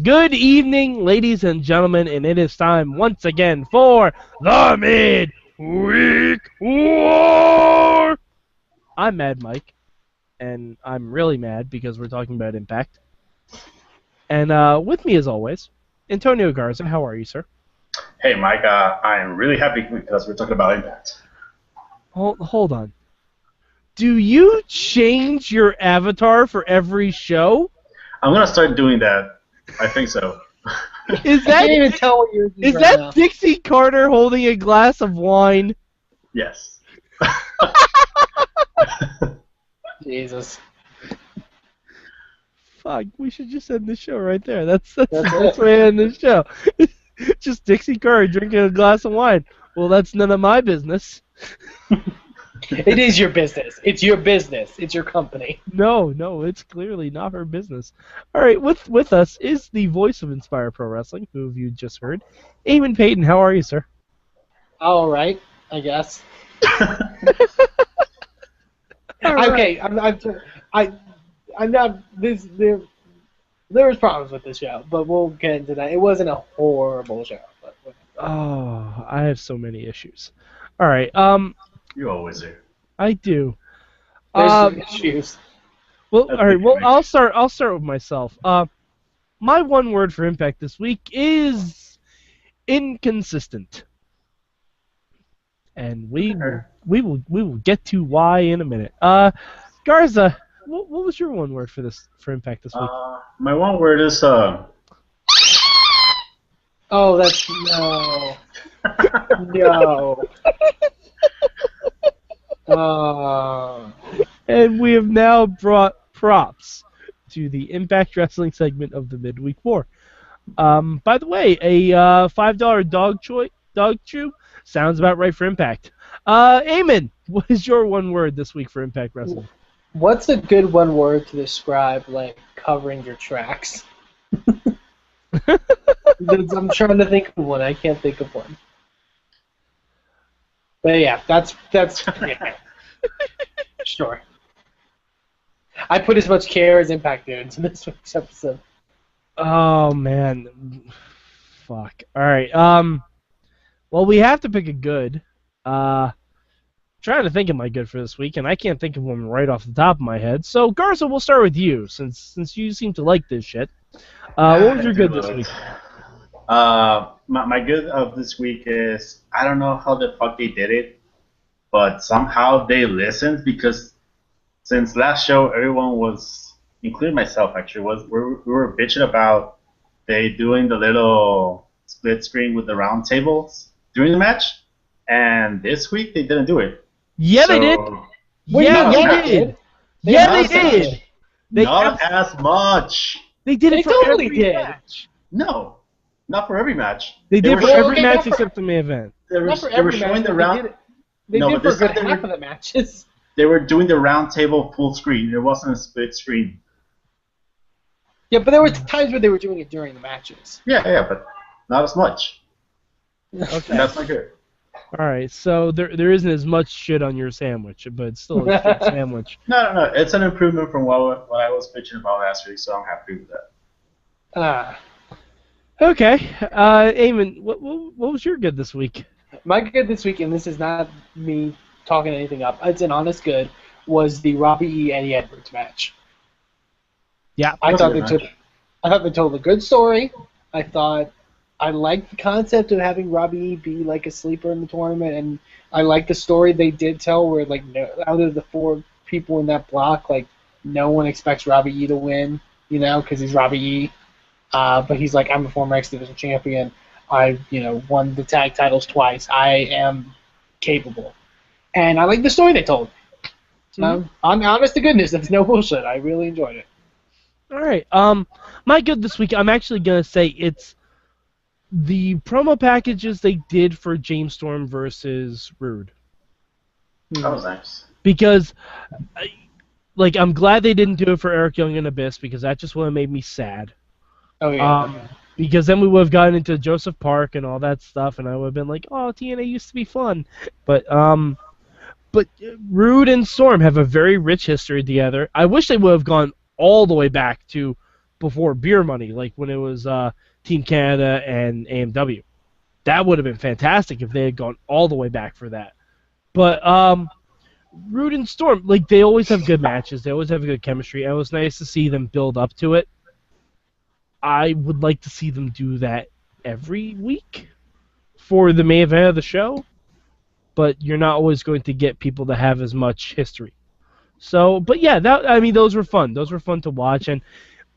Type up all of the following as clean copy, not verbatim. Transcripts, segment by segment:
Good evening, ladies and gentlemen, and it is time once again for the Midweek War! I'm Mad Mike, and I'm really mad because we're talking about Impact. And with me, as always, Tonio Garza. How are you, sir? Hey, Mike, I'm really happy because we're talking about Impact. Hold on. Do you change your avatar for every show? I'm going to start doing that. I think so. Is I can't even tell what yours is right that now. Dixie Carter holding a glass of wine? Yes. Jesus. Fuck, we should just end the show right there. That's the That's best it. way to end the show. Just Dixie Carter drinking a glass of wine. Well, that's none of my business. It is your business. It's your business. It's your company. No, it's clearly not her business. All right, with us is the voice of Inspire Pro Wrestling, who you just heard, Eamon Paton. How are you, sir? All right, I guess. All right. Okay, I'm not. There was problems with the show, but we'll get into that. It wasn't a horrible show. But Oh, I have so many issues. All right, You always do. I do. there's some issues. Well, That's all right. Well, okay. I'll start with myself. My one word for Impact this week is inconsistent, and we will get to why in a minute. Garza, what was your one word for Impact this week? My one word is Oh, that's no. No. And we have now brought props to the Impact Wrestling segment of the Midweek War. By the way, a $5 dog chew sounds about right for Impact. Eamon, what is your one word this week for Impact Wrestling? What's a good one word to describe like covering your tracks? I'm trying to think of one. I can't think of one. But yeah, that's yeah. Sure. I put as much care as Impact did into this week's episode. Oh man, fuck. All right. Well, we have to pick a good. Trying to think of my good for this week, and I can't think of one right off the top of my head. So Garza, we'll start with you, since you seem to like this shit. What was your good this week? my good of this week is I don't know how the fuck they did it, but somehow they listened because since last show everyone was, including myself actually, we were bitching about they doing the little split screen with the round tables during the match, and this week they didn't do it. Yeah, they did. What do you Yeah, mean, they yeah, did. They Yeah, they announced did. it. They Not as much. They did They it for totally every did. match. No, not for every match. They did were for showing- every okay, match not for- except the main event. They were, Not for they were every showing match, the but round. They No, did but for a this good time they half were- of the matches. They were doing the round table full screen. It wasn't a split screen. Yeah, but there were times where they were doing it during the matches. Yeah, but not as much. Okay. And that's not good. All right. So there isn't as much shit on your sandwich, but it's still a shit sandwich. No. It's an improvement from what I was bitching about last week, so I'm happy with that. Okay. Eamon, what was your good this week? My good this week, and this is not me talking anything up, it's an honest good, was the Robbie E. Eddie Edwards match. Yeah. I That's a thought good they told a good story. I liked the concept of having Robbie E. be like a sleeper in the tournament, and I liked the story they did tell where like out of the four people in that block, like no one expects Robbie E. to win, because he's Robbie E. But he's like, I'm a former X Division champion. I, won the tag titles twice. I am capable. And I like the story they told. Mhm. I'm honest to goodness, that's no bullshit. I really enjoyed it. All right. My good this week, I'm actually gonna say it's the promo packages they did for James Storm versus Rude. That was nice. Because, I'm glad they didn't do it for Eric Young and Abyss because that just would have made me sad. Oh, yeah. Because then we would have gotten into Joseph Park and all that stuff, and I would have been like, oh, TNA used to be fun. But Rude and Storm have a very rich history together. I wish they would have gone all the way back to before beer money, like when it was Team Canada and AMW. That would have been fantastic if they had gone all the way back for that. But Root and Storm, like they always have good matches. They always have good chemistry, and it was nice to see them build up to it. I would like to see them do that every week for the main event of the show, but you're not always going to get people that have as much history. So, but yeah, those were fun. Those were fun to watch, and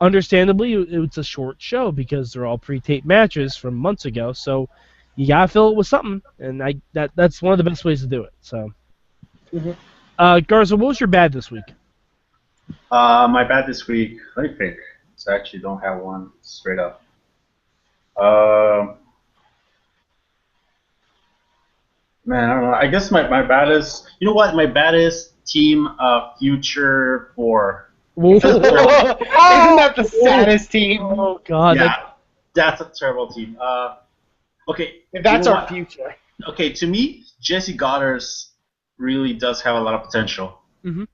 understandably, it's a short show because they're all pre-taped matches from months ago. So, you gotta fill it with something, and that's one of the best ways to do it. So, Garza, what was your bad this week? My bad this week. Let me think. So I actually don't have one straight up. Man, I don't know. I guess my baddest. You know what? My baddest team future for. Isn't that the saddest team? Oh God! Yeah, that's a terrible team. Okay. If that's our future. Okay, to me, Jesse Goddard's really does have a lot of potential. Mm-hmm.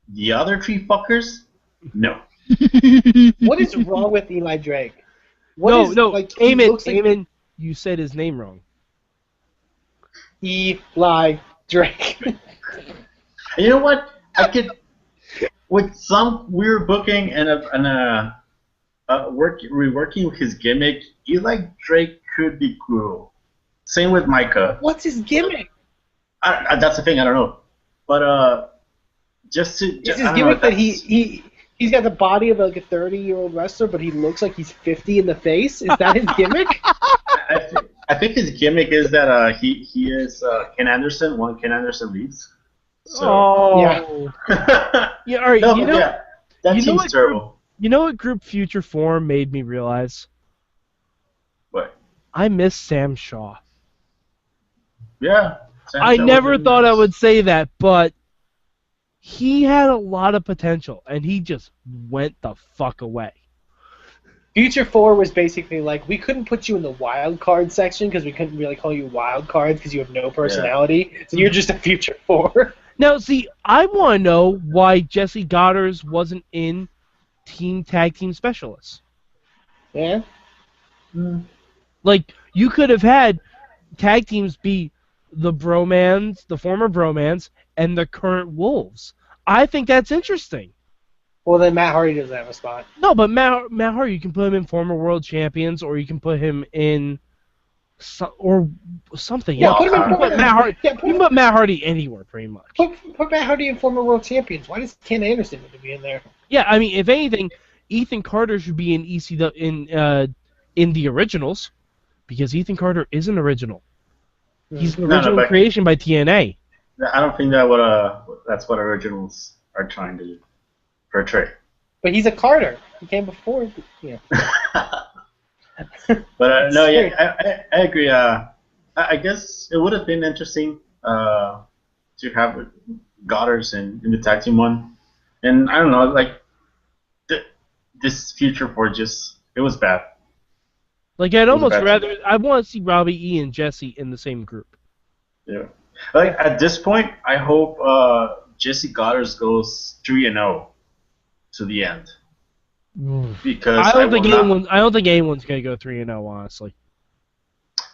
The other three fuckers, no. What is wrong with Eli Drake? No, Eamon, like you said his name wrong. Eli Drake. You know what? I could, with some weird booking and reworking his gimmick, Eli Drake could be cool. Same with Micah. What's his gimmick? That's the thing. I don't know, but is his gimmick that he's got the body of like a 30-year-old wrestler, but he looks like he's 50 in the face? Is that his gimmick? I think his gimmick is that he is Ken Anderson when Ken Anderson leaves. So. Oh. Yeah. Yeah. All right. No, you know, yeah, that team's terrible. You know what Group Future Form made me realize? What? I miss Sam Shaw. Yeah. I never thought I would say that, but he had a lot of potential, and he just went the fuck away. Future 4 was basically like, we couldn't put you in the wild card section because we couldn't really call you wild cards because you have no personality, so you're just a Future 4. Now, see, I want to know why Jesse Goddard wasn't in Tag Team Specialists. Yeah? Like, you could have had tag teams be the Bromans, the former Bromans, and the current Wolves. I think that's interesting. Well, then Matt Hardy doesn't have a spot. No, but Matt Hardy, you can put him in former world champions, or you can put him in something. Yeah, else. put him in You can put Matt Hardy. You can put Matt Hardy anywhere, pretty much. Put Matt Hardy in former world champions. Why does Ken Anderson need to be in there? Yeah, I mean, if anything, Ethan Carter should be in ECW in the originals, because Ethan Carter is an original. He's an original creation by TNA. I don't think that's what originals are trying to portray. But he's a Carter. He came before. Yeah. But no, yeah, I agree. I guess it would have been interesting to have Goddard's in the tag team one, and I don't know, like this future for it was bad. Like I'd almost rather I want to see Robbie E and Jesse in the same group. Yeah, like at this point, I hope Jesse Goddard goes 3-0 to the end. Because I don't think anyone's gonna go 3-0. Honestly,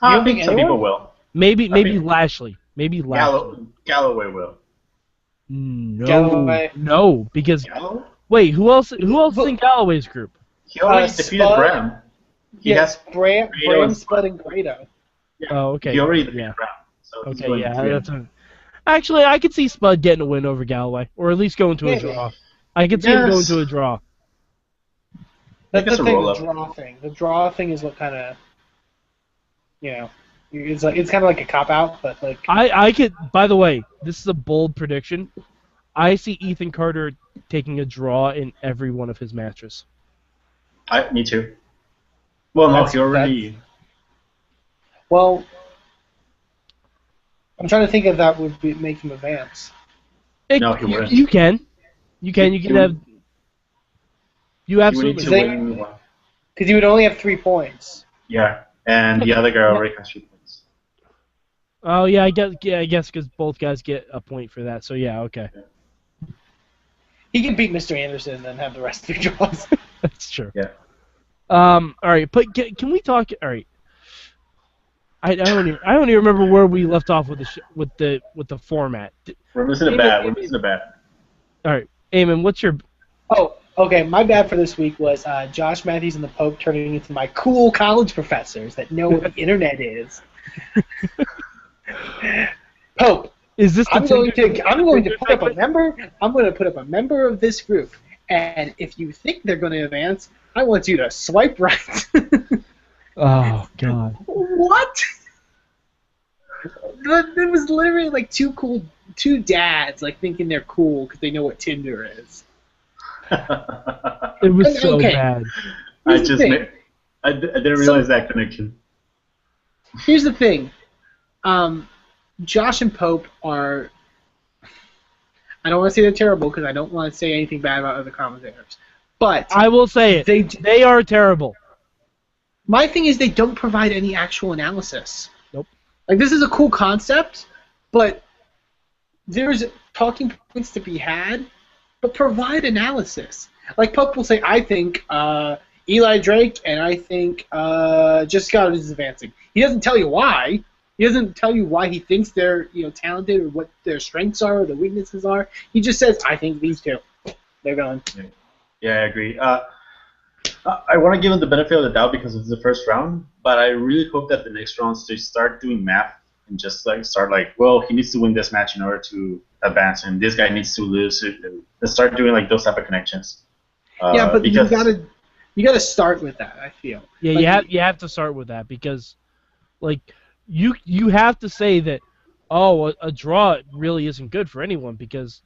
I think some people will. Maybe Lashley. Maybe Lashley. Galloway will. No, because Galloway? Wait, who else is in Galloway's group? He already defeated Bram. Yes, Bram, Spud, and Grado. Yeah. Oh, okay. He already defeated Bram. So okay, yeah. Actually, I could see Spud getting a win over Galloway, or at least going to a draw. I could see him going to a draw. That's the thing, the draw thing. The draw thing is what kind of, it's kind of like a cop-out, but like... I could, by the way, this is a bold prediction. I see Ethan Carter taking a draw in every one of his matches. Me too. Well, no, he already... Well, I'm trying to think if that would make him advance. No, he wouldn't. You can. You can have... You absolutely can. Because he would only have 3 points. Yeah, and the other guy already has 3 points. Oh, yeah, I guess because both guys get a point for that, so yeah, okay. He can beat Mr. Anderson and then have the rest of the draws. That's true. Yeah. All right, but can we talk? All right. I don't even remember where we left off with the format. We're missing a Eamon, bat. We're Eamon- missing a bat. All right, Eamon, what's your? Oh, okay. My bad for this week was Josh Matthews and the Pope turning into my cool college professors that know what the internet is. Pope, Is this? I'm going to put up a member. I'm going to put up a member of this group, and if you think they're going to advance, I want you to swipe right. Oh God. What? There was literally like two dads like thinking they're cool because they know what Tinder is. It was so Okay. bad. I Here's the just thing. I didn't realize that connection. Here's the thing. Josh and Pope are. I don't want to say they're terrible because I don't want to say anything bad about other commentators. But I will say it. They are terrible. my thing is they don't provide any actual analysis. Nope. Like, this is a cool concept, but there's talking points to be had, but provide analysis. Like, Pope will say, I think Eli Drake and I think Jessica is advancing. He doesn't tell you why. He doesn't tell you why he thinks they're talented or what their strengths are or their weaknesses are. He just says, I think these two. They're going. Yeah, I agree. I want to give him the benefit of the doubt because it's the first round, but I really hope that the next rounds they start doing math and just start well, he needs to win this match in order to advance, and this guy needs to lose it, and start doing those type of connections. Yeah, but because, you gotta start with that. I feel. Yeah, you have to start with that because, you have to say that, a draw really isn't good for anyone because,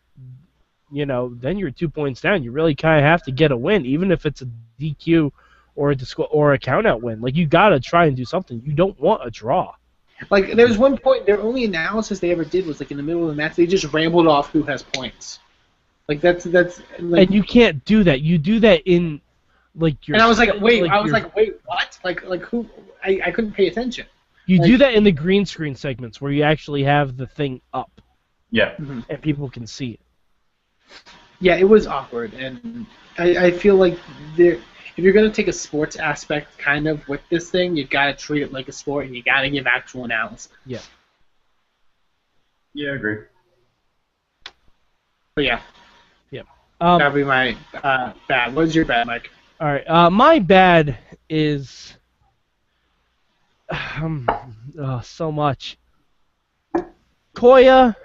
then you're 2 points down. You really kind of have to get a win, even if it's a DQ or a count-out win. You got to try and do something. You don't want a draw. There was one point, their only analysis they ever did was in the middle of the match. They just rambled off who has points. That's and you can't do that. You do that in your. And I was like, wait, what? Who? I couldn't pay attention. You do that in the green screen segments where you actually have the thing up. Yeah. And people can see it. Yeah, it was awkward, and I feel like if you're going to take a sports aspect kind of with this thing, you got to treat it like a sport, and you got to give actual analysis. Yeah. Yeah, I agree. But yeah. Yeah. That'd be my bad. What's your bad, Mike? All right. My bad is so much. Koya.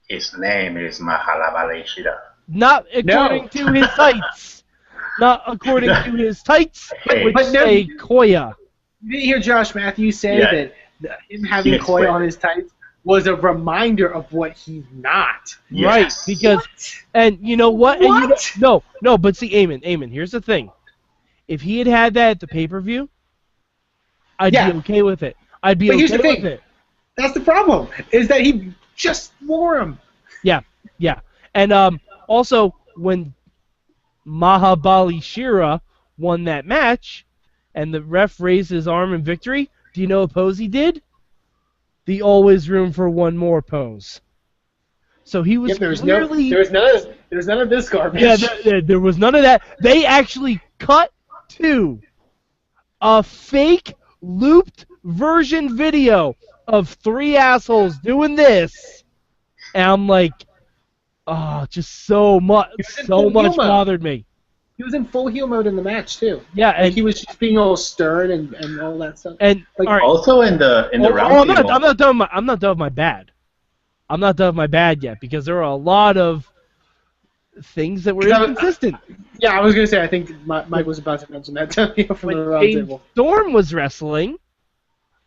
His name is Mahalabaleshida. Not according to his tights. Not according to his tights, which say Koya. You didn't hear Josh Matthews say that him having Koya on his tights was a reminder of what he's not. Yes. Right, because, and you know what? What? And no, but see, Eamon, here's the thing. If he had that at the pay-per-view, I'd be okay with it. I'd be okay with it. That's the problem, is that he just wore him. Yeah. And also, when Mahabali Shira won that match, and the ref raised his arm in victory, do you know what pose he did? The always room for one more pose. So he was there was clearly... There was none of this garbage. Yeah, there was none of that. They actually cut to a fake looped version video of three assholes doing this, and I'm like, just so much bothered me. He was in full heel mode in the match too. Yeah, and he was just being all stern and all that stuff. And all right. Also in the round table. I'm not done with my bad. I'm not done with my bad yet because there are a lot of things that were inconsistent. Yeah, I was gonna say I think Mike was about to mention that Tonio from the round table. Storm was wrestling.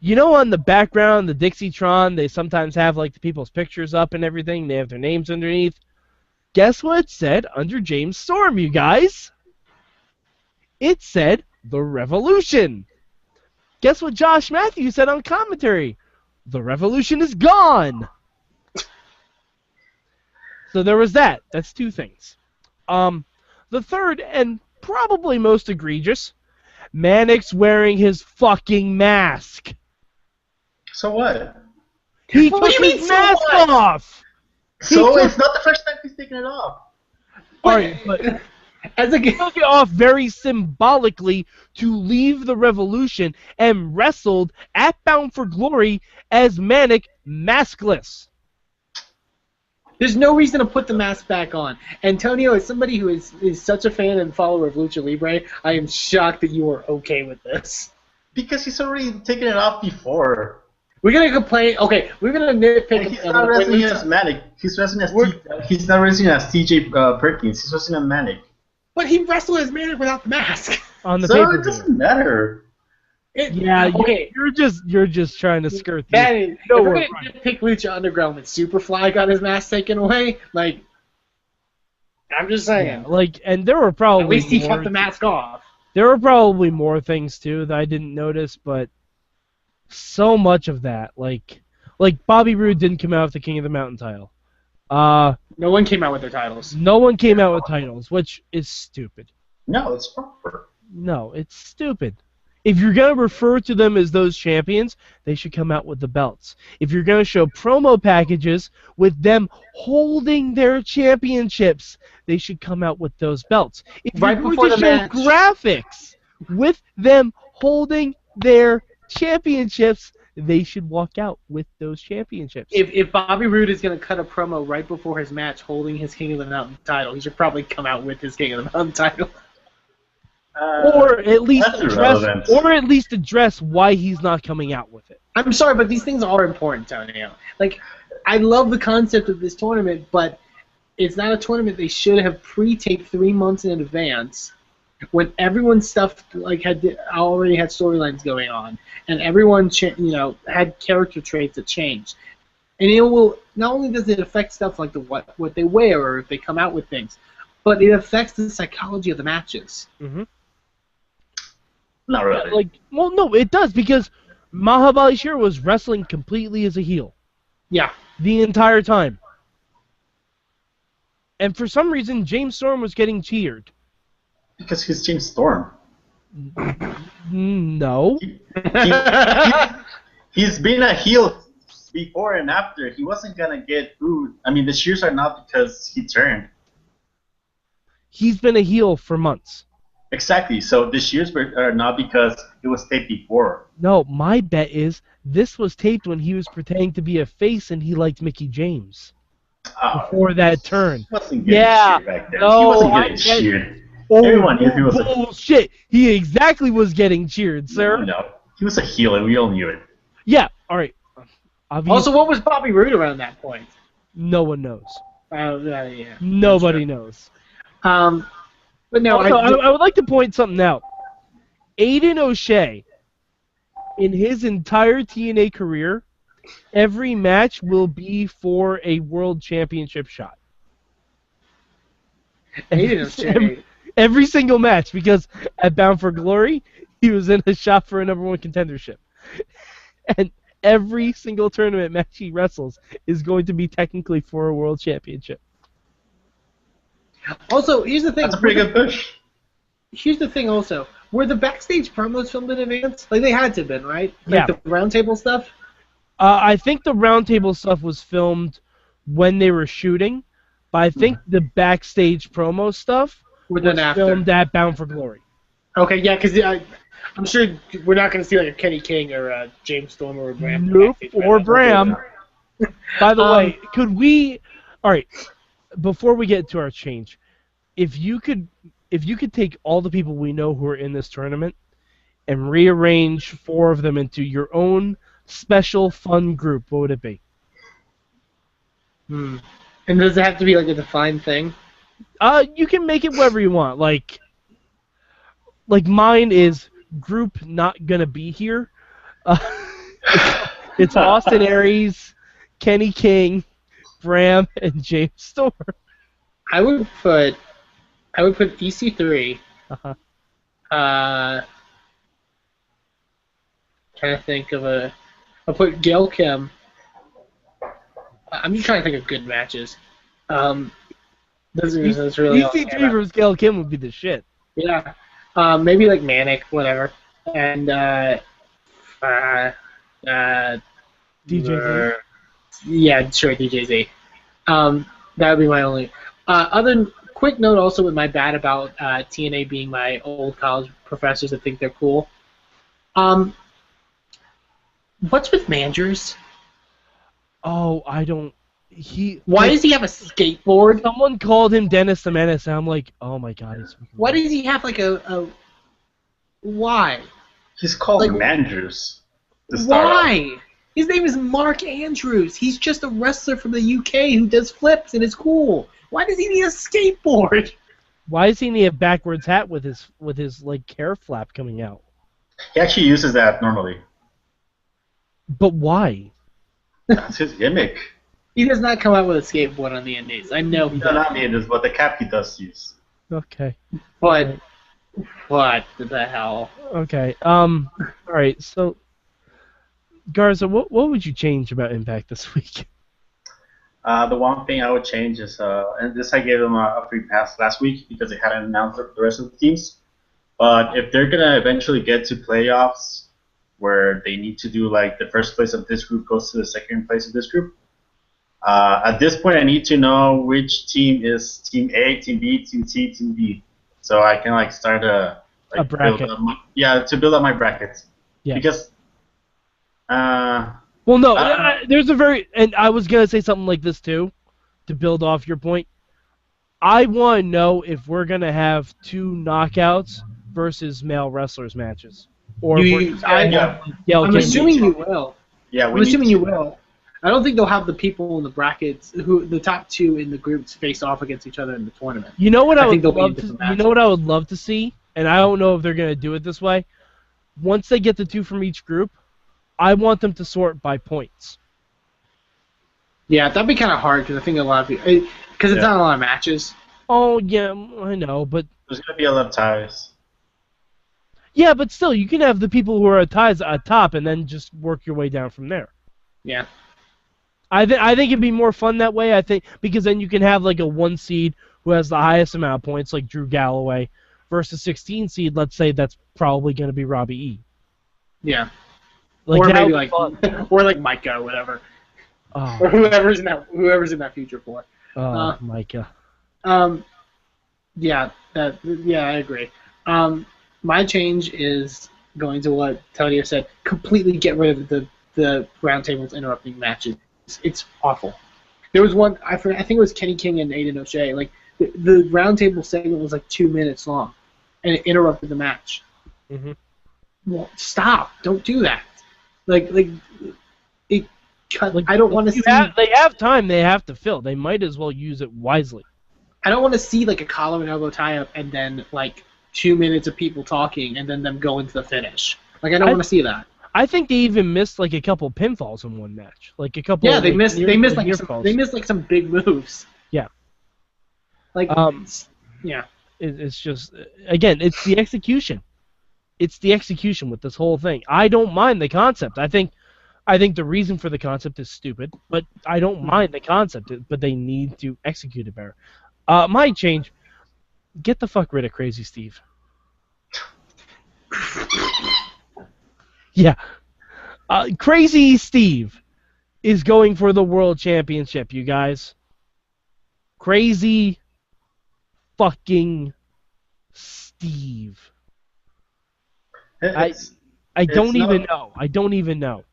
On the background, the Dixietron, they sometimes have the people's pictures up and everything. They have their names underneath. Guess what it said under James Storm, you guys? It said The Revolution. Guess what Josh Matthews said on commentary? The Revolution is gone. So there was that. That's two things. The third, and probably most egregious, Mannix wearing his fucking mask. So what? He took his mask off. So it's not the first time he's taking it off. All right, but as a took it off very symbolically to leave the Revolution and wrestled at Bound for Glory as Manic maskless. there's no reason to put the mask back on. Antonio, as somebody who is such a fan and follower of Lucha Libre, I am shocked that you are okay with this. Because he's already taken it off before. We're gonna complain. Okay, we're gonna nitpick. And he's not wrestling as Manic. He's wrestling as he's not wrestling as TJ Perkins. He's wrestling as Manic. But he wrestled as Manic without the mask. On the So pay-per-view. it doesn't matter. Okay. You're just trying to skirt the. That is, No, if we're we're gonna nitpick Lucha Underground when Superfly got his mask taken away, like, I'm just saying. Yeah, like, and there were probably At least he more, kept the mask off. There were probably more things too that I didn't notice, but so much of that, like Bobby Roode didn't come out with the King of the Mountain title. No one came out with their titles. No one came out with titles, which is stupid. No, it's proper. No, it's stupid. If you're going to refer to them as those champions, they should come out with the belts. If you're going to show promo packages with them holding their championships, they should come out with those belts. If Right you're before going to the show match. graphics with them holding their championships, they should walk out with those championships. If Bobby Roode is going to cut a promo right before his match holding his King of the Mountain title, he should probably come out with his King of the Mountain title. Or at least That's irrelevant. address why he's not coming out with it. I'm sorry, but these things are important, Tonio. Like, I love the concept of this tournament, but it's not a tournament they should have pre-taped 3 months in advance when everyone's stuff already had storylines going on and everyone had character traits that changed. And it will not only does it affect stuff like what they wear or if they come out with things, but it affects the psychology of the matches. Mm-hmm. Not really. No, it does because Mahabali Shira was wrestling completely as a heel. Yeah. The entire time. And for some reason, James Storm was getting cheered. Because he's James Storm. No. He's been a heel before and after. He wasn't going to get booed. I mean, the cheers are not because he turned. He's been a heel for months. Exactly. So the cheers are not because it was taped before. No, my bet is this was taped when he was pretending to be a face and he liked Mickey James. Before that turn. He wasn't getting cheered back then. No, he wasn't getting cheered. Everyone knew he was a bullshit. He exactly was getting cheered, sir. No, he was a heel and we all knew it. Yeah, alright. Also, what was Bobby Roode around that point? No one knows. Yeah. Nobody knows. But no, also, I would like to point something out. Aiden O'Shea, in his entire TNA career, every match will be for a world championship shot. Aiden O'Shea. Every single match, because at Bound for Glory, he was in a shot for a #1 contendership. And every single tournament match he wrestles is going to be technically for a world championship. Also, here's the thing. That's a pretty good push. Here's the thing also. Were the backstage promos filmed in advance? Like, they had to have been, right? Like Yeah. the roundtable stuff? I think the roundtable stuff was filmed when they were shooting, but I think the backstage promo stuff Was was done after. filmed at Bound for Glory. Okay, yeah, because I'm sure we're not going to see like a Kenny King or James Storm or Bram. Nope, backstage or promo. Bram. By the way, could we... Alright, before we get to our change, if you could take all the people we know who are in this tournament and rearrange 4 of them into your own special fun group, what would it be? And does it have to be like a defined thing? You can make it whatever you want. Like mine is group not gonna be here. It's Austin Aries, Kenny King, Bram, and James Storm. I would put EC3. Uh-huh. Trying to think of I'll put Gail Kim. I'm just trying to think of good matches. That's really all I care EC3 about. versus Gail Kim would be the shit. Yeah. Maybe like Manic, whatever. And DJ yeah, sure, DJZ. That would be my only. Other quick note also with my bad about TNA being my old college professors that think they're cool. What's with Manders? Oh, I don't. Why does he have a skateboard? Someone called him Dennis the Menace, and I'm like, oh my god, he's. Why does he have like a? Why? He's called Like, Manders. Why? His name is Mark Andrews. He's just a wrestler from the UK who does flips and is cool. Why does he need a skateboard? Why does he need a backwards hat with his like hair flap coming out? He actually uses that normally. But why? That's his gimmick. He does not come out with a skateboard on the Indies. I know he No, does. not me. It is what the cap he does use. Okay. But what the hell? Okay. All right. So, Garza, what would you change about Impact this week? The one thing I would change is, and this I gave them a free pass last week because they hadn't announced the rest of the teams. But if they're gonna eventually get to playoffs, where they need to do like the first place of this group goes to the second place of this group, at this point I need to know which team is Team A, Team B, Team C, Team D, so I can like start a bracket. To build up my brackets. Yeah. Because. Well, no, there's and I was going to say something like this too, to build off your point. I want to know if we're going to have 2 knockouts versus male wrestlers matches. Or I'm assuming you will. Yeah, I'm assuming you will. I don't think they'll have the people in the brackets, the top 2 in the groups face off against each other in the tournament. You know what I would love to see, and I don't know if they're going to do it this way. Once they get the 2 from each group, I want them to sort by points. Yeah, that'd be kind of hard because I think a lot of people, because it's not a lot of matches. Oh yeah, I know, but there's gonna be a lot of ties. Yeah, but still, you can have the people who are ties at top and then just work your way down from there. Yeah. I think it'd be more fun that way. I think because then you can have like a 1 seed who has the highest amount of points, like Drew Galloway, versus 16 seed. Let's say that's probably going to be Robbie E. Yeah. Like, or maybe like, or like Micah or whatever, or whoever's in that future four. Micah. Yeah, I agree. My change is going to what Tonio said. Completely get rid of the roundtables interrupting matches. It's awful. There was one I think it was Kenny King and Aiden O'Shea. Like the roundtable segment was like 2 minutes long, and it interrupted the match. Mm-hmm. Well, stop! Don't do that. Like it. I don't want to see. They have time. They have to fill. They might as well use it wisely. I don't want to see like a collar and elbow tie up and then like 2 minutes of people talking and then them go into the finish. Like I don't want to see that. I think they even missed like a couple pinfalls in one match. Like a couple. Yeah, they missed some big moves. Yeah. Like yeah. It's just again, it's the execution. It's the execution with this whole thing. I don't mind the concept. I think the reason for the concept is stupid, but I don't mind the concept. But they need to execute it better. My change: get the fuck rid of Crazy Steve. Yeah, Crazy Steve is going for the world championship. You guys, Crazy fucking Steve. I don't even know. I don't even know.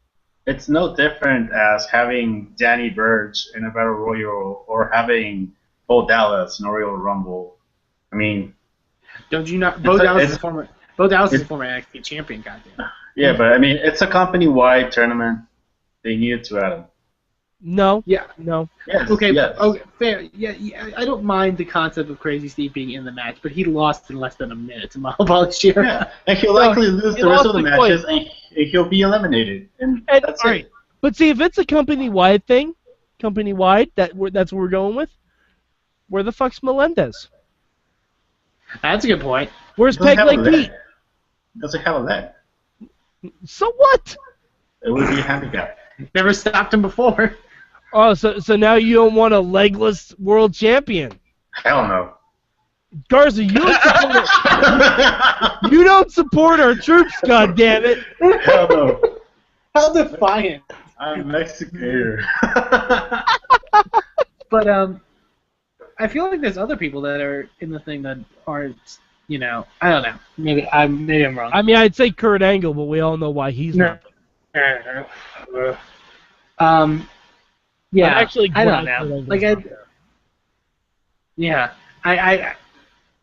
It's no different as having Danny Burch in a Battle Royal or having Bo Dallas in a Royal Rumble. I mean, don't you not? Bo Dallas is a former NXT champion, goddamn. Yeah, but I mean, it's a company-wide tournament. They needed to add him. No. Yeah. No. Yes, okay. Yes. Okay. Fair. Yeah. I don't mind the concept of Crazy Steve being in the match, but he lost in less than a minute to Mahal Shira. Yeah, and he'll likely lose the rest of the matches, and he'll be eliminated. And that's all it. Right. But see, if it's a company-wide thing, that's what we're going with. Where the fuck's Melendez? That's a good point. Where's Peg Leg Pete? Doesn't have a leg. So what? It would be a handicap. Never stopped him before. Oh, so now you don't want a legless world champion? Hell no. Garza, you don't support our troops, goddammit. Hell no. How defiant. I'm Mexican. But I feel like there's other people that are in the thing that aren't. I don't know. Maybe I'm wrong. I mean, I'd say Kurt Angle, but we all know why he's No. not. Yeah. I'm actually I don't glad Kurt know. Angle's Like not there. yeah. I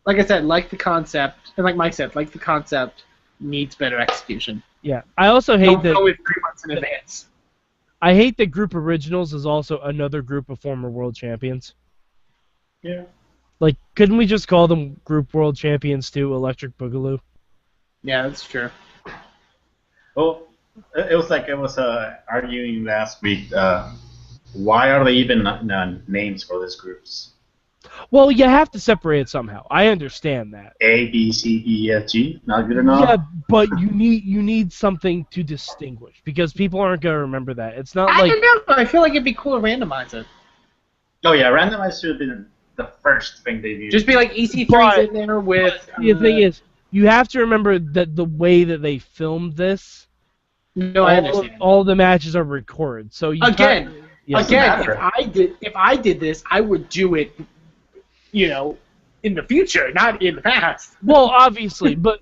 like I said, like the concept, and like Mike said, like the concept needs better execution. Yeah, I also hate Don't that. go with 3 months in advance. I hate that Group Originals is also another group of former world champions. Yeah. Like, couldn't we just call them Group World Champions too, Electric Boogaloo? Yeah, that's true. Well, it was like I was arguing last week. Why are they even names for these groups? Well, you have to separate it somehow. I understand that. A, B, C, D, E, F, G. Not good enough. Yeah, but you need something to distinguish because people aren't gonna remember that. It's not I like don't know. I feel like it'd be cool to randomize it. Oh yeah, randomized should have been the first thing they did. Just be like EC3's But- in there with. the thing is, you have to remember that the way that they filmed this, No, I understand. all the matches are recorded. So you Again, Yes. Again, matter. if I did this, I would do it, in the future, not in the past. Well, obviously, but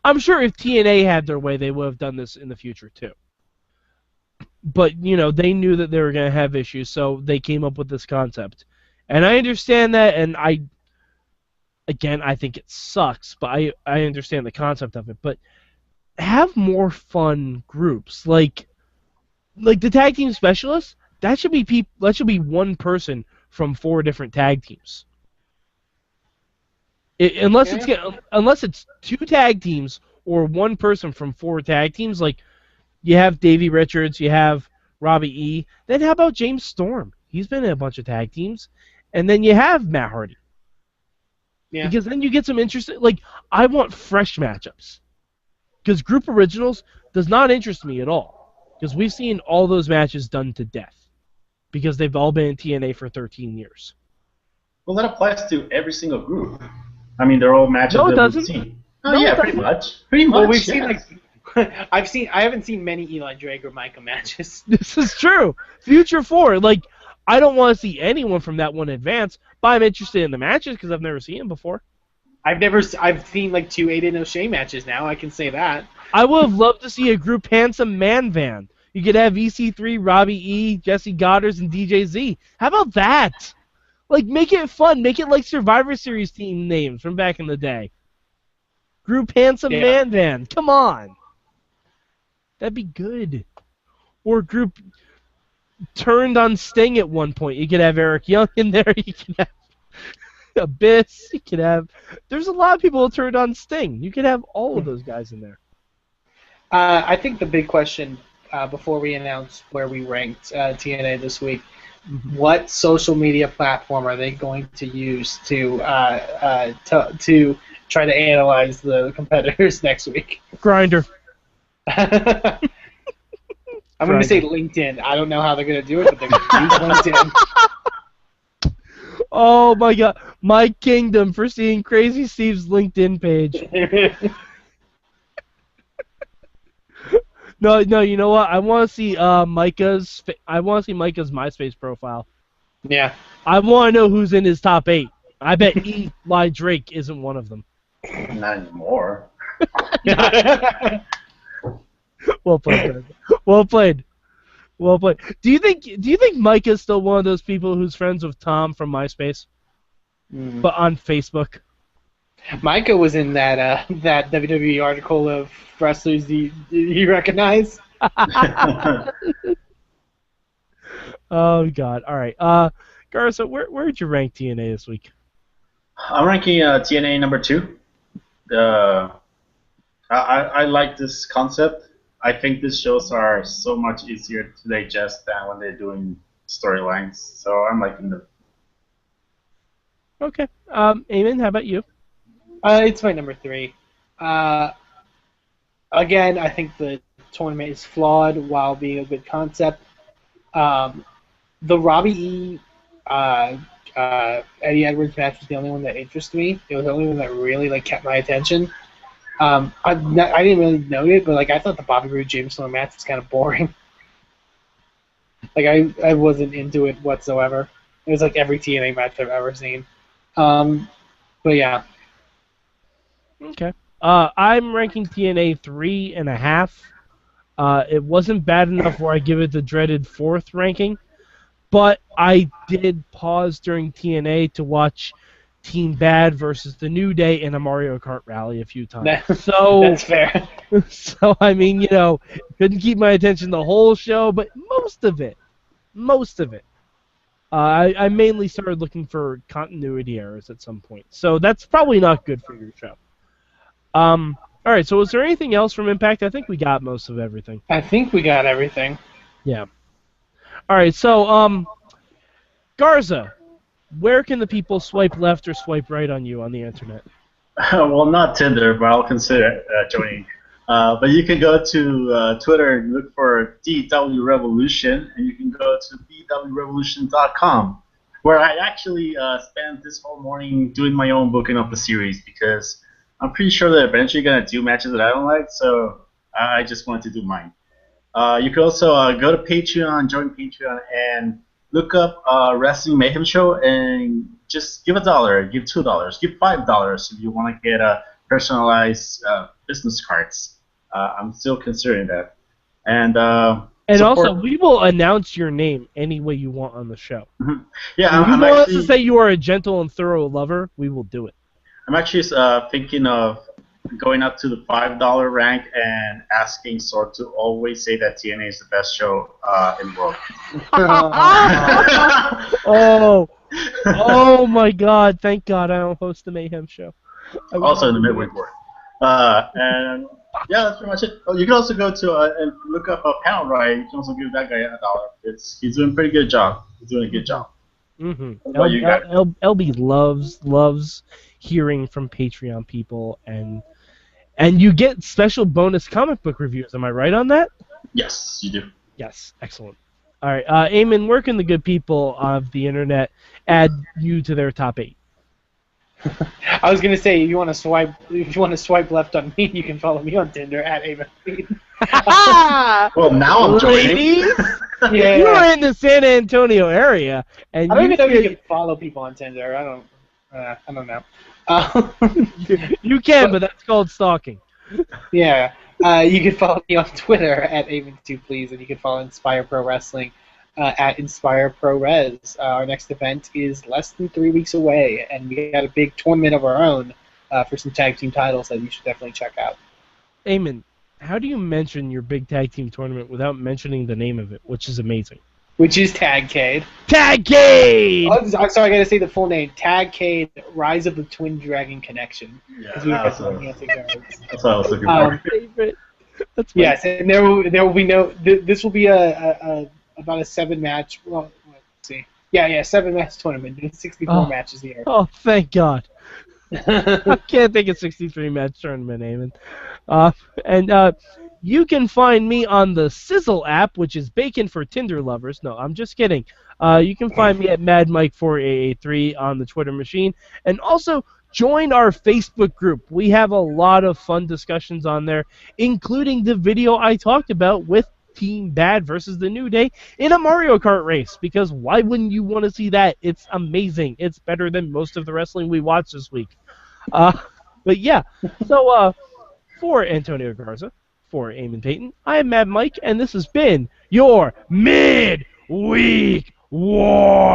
I'm sure if TNA had their way, they would have done this in the future too. But, they knew that they were going to have issues, so they came up with this concept. And I understand that, and I think it sucks, but I understand the concept of it. But have more fun groups. Like the tag team specialists, that should be one person from 4 different tag teams. Unless it's 2 tag teams or one person from 4 tag teams, like you have Davey Richards, you have Robbie E. Then how about James Storm? He's been in a bunch of tag teams, and then you have Matt Hardy. Yeah. Because then you get some interesting. Like I want fresh matchups. Because Group Originals does not interest me at all. Because we've seen all those matches done to death. Because they've all been in TNA for 13 years. Well, that applies to every single group. I mean, they're all matches No, it that doesn't. we've seen. Oh, No, yeah, it pretty doesn't. much. Well, we've yeah. seen I haven't seen many Eli Drake or Micah matches. This is true. Future 4, like, I don't want to see anyone from that one advance, but I'm interested in the matches because I've never seen them before. I've seen like 2 Aiden O'Shea matches now. I can say that. I would have loved to see a group Handsome Man Van. You could have EC3, Robbie E, Jesse Goddard, and DJ Z. How about that? Like, make it fun. Make it like Survivor Series team names from back in the day. Group Handsome Man Van. Come on. That'd be good. Or group Turned on Sting at one point. You could have Eric Young in there. You could have Abyss. You could have... There's a lot of people who turned on Sting. You could have all of those guys in there. I think the big question before we announce where we ranked TNA this week, what social media platform are they going to use to try to analyze the competitors next week? Grinder. I'm going to say LinkedIn. I don't know how they're going to do it, but they're going to use LinkedIn. Oh my god. My kingdom for seeing Crazy Steve's LinkedIn page. No, you know what? I want to see Micah's MySpace profile. Yeah. I want to know who's in his top 8. I bet Eli Drake isn't one of them. Not anymore. Well played. Greg. Well played. Well played. Do you think Micah's still one of those people who's friends with Tom from MySpace, but on Facebook? Micah was in that WWE article of wrestlers you recognize. Oh God! All right, Garza, where'd you rank TNA this week? I'm ranking TNA number 2. I like this concept. I think these shows are so much easier to digest than when they're doing storylines. So I'm liking them. Okay. Eamon, how about you? It's my number 3. Again, I think the tournament is flawed while being a good concept. The Robbie E. Eddie Edwards match was the only one that interested me. It was the only one that really kept my attention. I didn't really know it, but I thought the Bobby Roode James Storm match was kind of boring. I wasn't into it whatsoever. It was like every TNA match I've ever seen. But yeah. Okay. I'm ranking TNA 3.5. It wasn't bad enough where I give it the dreaded 4th ranking, but I did pause during TNA to watch Team Bad versus the New Day in a Mario Kart rally a few times. That's fair. So I mean, couldn't keep my attention the whole show, but most of it. I mainly started looking for continuity errors at some point, so that's probably not good for your show. All right. So, is there anything else from Impact? I think we got most of everything. I think we got everything. Yeah. All right. So, Garza, where can the people swipe left or swipe right on you on the internet? Well, not Tinder, but I'll consider joining. But you can go to Twitter and look for DW Revolution, and you can go to dwrevolution.com, where I actually spent this whole morning doing my own booking of the series because I'm pretty sure they're eventually going to do matches that I don't like, so I just wanted to do mine. You can also go to Patreon, join Patreon, and look up Wrestling Mayhem Show and just give $1, give $2, give $5 if you want to get personalized business cards. I'm still considering that. And also, we will announce your name any way you want on the show. Mm-hmm. Yeah, if you want us to say you are a gentle and thorough lover, we will do it. I'm actually thinking of going up to the $5 rank and asking Sword to always say that TNA is the best show in the world. Oh my God! Thank God I don't host the Mayhem Show. Also in the midweek war. And yeah, that's pretty much it. Oh, you can also go to and look up a Panel Riot. You can also give that guy $1. He's doing a pretty good job. He's doing a good job. Mm-hmm. LB loves hearing from Patreon people, and you get special bonus comic book reviews. Am I right on that? Yes, you do. Yes, excellent. All right, Eamon, where can the good people of the internet add you to their top 8? I was gonna say, if you want to swipe left on me, you can follow me on Tinder at Eamon Paton. Well, now I'm joining. Yeah. You are in the San Antonio area, and I don't even know if you can follow people on Tinder. I don't know. You can, but that's called stalking. Yeah. You can follow me on Twitter at Eamon2Please, and you can follow Inspire Pro Wrestling at Inspire Pro Res. Our next event is less than 3 weeks away, and we got a big tournament of our own for some tag team titles that you should definitely check out. Eamon, how do you mention your big tag team tournament without mentioning the name of it, which is amazing? Which is Tagcade. Tagcade! Oh, I'm sorry, I gotta say the full name. Tagcade, Rise of the Twin Dragon Connection. Yeah, that's what I was looking for. Favorite. That's yes, and there will be no. This will be about a 7-match. Well, let's see. Yeah, 7-match tournament. Doing 64 matches here. Oh, thank God. I can't think of 63-match tournament, Eamon. And you can find me on the Sizzle app, which is bacon for Tinder lovers. No, I'm just kidding. You can find me at MadMike4883 on the Twitter machine. And also, join our Facebook group. We have a lot of fun discussions on there, including the video I talked about with Team Bad versus the New Day in a Mario Kart race, because why wouldn't you want to see that? It's amazing. It's better than most of the wrestling we watched this week. But yeah, so for Antonio Garza, for Eamon Paton, I am Mad Mike, and this has been your Midweek War.